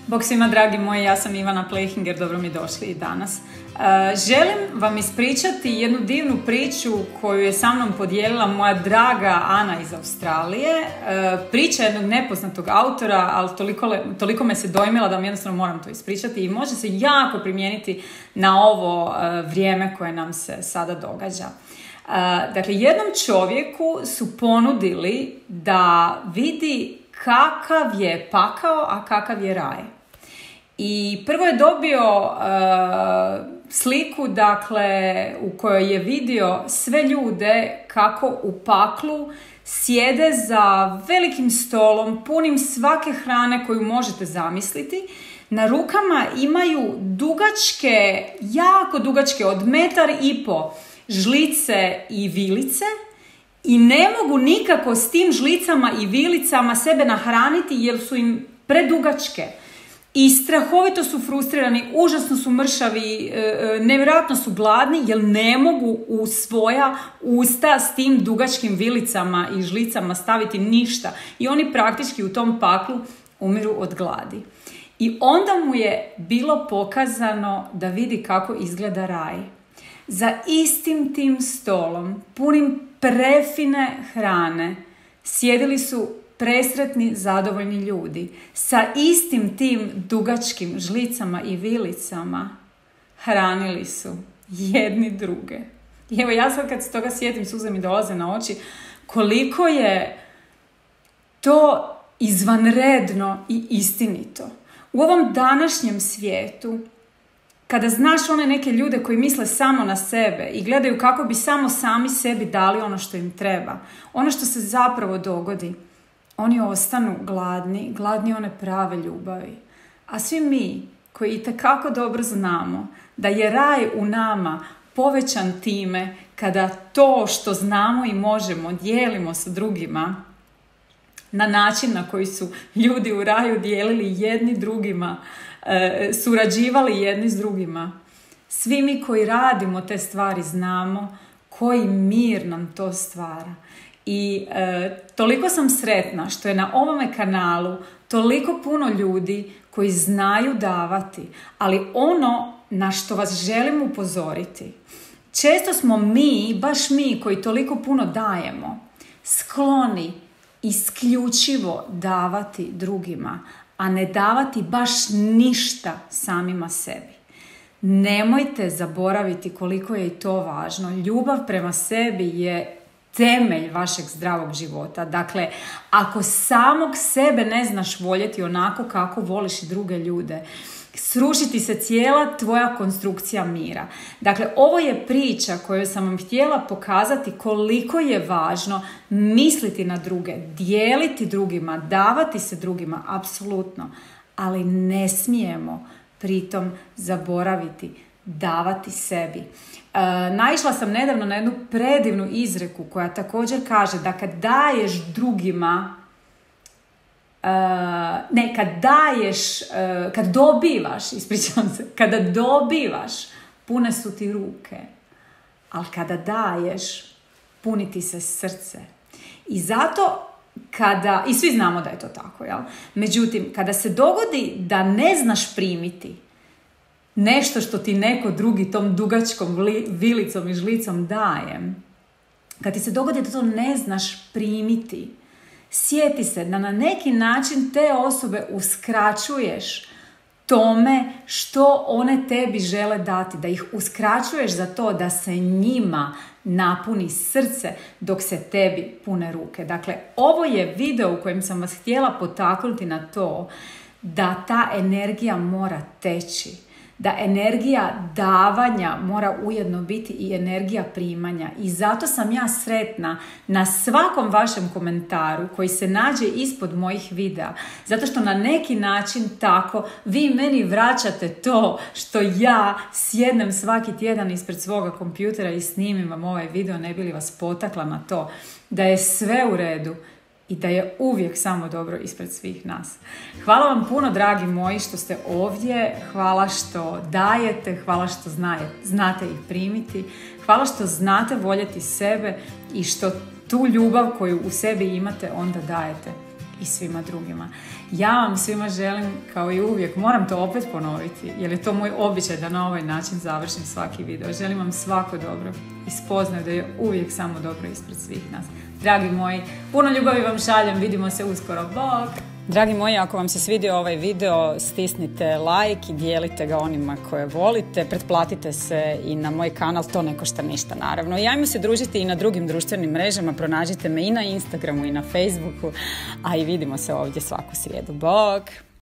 Bog svima dragi moji, ja sam Ivana Plehinger, dobro mi došli i danas. Želim vam ispričati jednu divnu priču koju je sa mnom podijelila moja draga Ana iz Australije. Priča jednog nepoznatog autora, ali toliko me se dojmila da vam jednostavno moram to ispričati i može se jako primijeniti na ovo vrijeme koje nam se sada događa. Dakle, jednom čovjeku su ponudili da vidi kakav je pakao, a kakav je raj. I prvo je dobio sliku, dakle, u kojoj je vidio sve ljude kako u paklu sjede za velikim stolom, punim svake hrane koju možete zamisliti. Na rukama imaju dugačke, jako dugačke, od 1,5 m žlice i vilice i ne mogu nikako s tim žlicama i vilicama sebe nahraniti jer su im predugačke. I strahovito su frustrirani, užasno su mršavi, nevjerojatno su gladni jer ne mogu u svoja usta s tim dugačkim vilicama i žlicama staviti ništa. I oni praktički u tom paklu umiru od gladi. I onda mu je bilo pokazano da vidi kako izgleda raj. Za istim tim stolom, punim prefine hrane, sjedili su presretni, zadovoljni ljudi. Sa istim tim dugačkim žlicama i vilicama hranili su jedni druge. I evo, ja sad kad se toga sjetim, suze mi dolaze na oči, koliko je to izvanredno i istinito. U ovom današnjem svijetu, kada znaš one neke ljude koji misle samo na sebe i gledaju kako bi samo sami sebi dali ono što im treba, ono što se zapravo dogodi, oni ostanu gladni one prave ljubavi. A svi mi koji itekako dobro znamo da je raj u nama povećan time kada to što znamo i možemo dijelimo sa drugima na način na koji su ljudi u raju dijelili jedni drugima, surađivali jedni s drugima. Svi mi koji radimo te stvari znamo koji mir nam to stvara. I toliko sam sretna što je na ovome kanalu toliko puno ljudi koji znaju davati, ali ono na što vas želim upozoriti, često smo mi, baš mi koji toliko puno dajemo, skloni isključivo davati drugima, a ne davati baš ništa samima sebi. Nemojte zaboraviti koliko je i to važno. Ljubav prema sebi je temelj vašeg zdravog života. Dakle, ako samog sebe ne znaš voljeti onako kako voliš i druge ljude, srušiti se cijela tvoja konstrukcija mira. Dakle, ovo je priča koju sam vam htjela pokazati koliko je važno misliti na druge, dijeliti drugima, davati se drugima, apsolutno. Ali ne smijemo pritom zaboraviti davati sebi. Naišla sam nedavno na jednu predivnu izreku koja također kaže da kad daješ drugima, kada dobivaš, pune su ti ruke, ali kada daješ, puni ti se srce. I zato i svi znamo da je to tako, jel? Međutim, kada se dogodi da ne znaš primiti nešto što ti neko drugi tom dugačkom vilicom i žlicom daje, kad ti se dogodi da to ne znaš primiti, sjeti se da na neki način te osobe uskraćuješ tome što one tebi žele dati, da ih uskraćuješ za to da se njima napuni srce dok se tebi pune ruke. Dakle, ovo je video u kojem sam vas htjela potaknuti na to da ta energija mora teći, da energija davanja mora ujedno biti i energija primanja. I zato sam ja sretna na svakom vašem komentaru koji se nađe ispod mojih videa. Zato što na neki način tako vi meni vraćate to što ja sjednem svaki tjedan ispred svoga kompjutera i snimim vam ovaj video, ne bi li vas potakla na to da je sve u redu i da je uvijek samo dobro ispred svih nas. Hvala vam puno, dragi moji, što ste ovdje. Hvala što dajete, hvala što znate ih primiti. Hvala što znate voljeti sebe i što tu ljubav koju u sebi imate onda dajete i svima drugima. Ja vam svima želim, kao i uvijek, moram to opet ponoviti, jer je to moj običaj da na ovaj način završim svaki video. Želim vam svako dobro i spoznaju da je uvijek samo dobro ispred svih nas. Dragi moji, puno ljubavi vam šaljem, vidimo se uskoro, bok! Dragi moji, ako vam se svidio ovaj video, stisnite like i dijelite ga onima koje volite, pretplatite se i na moj kanal, to ne košta ništa naravno. I ajmo se družiti i na drugim društvenim mrežama, pronađite me i na Instagramu i na Facebooku, a i vidimo se ovdje svaku srijedu. Bok!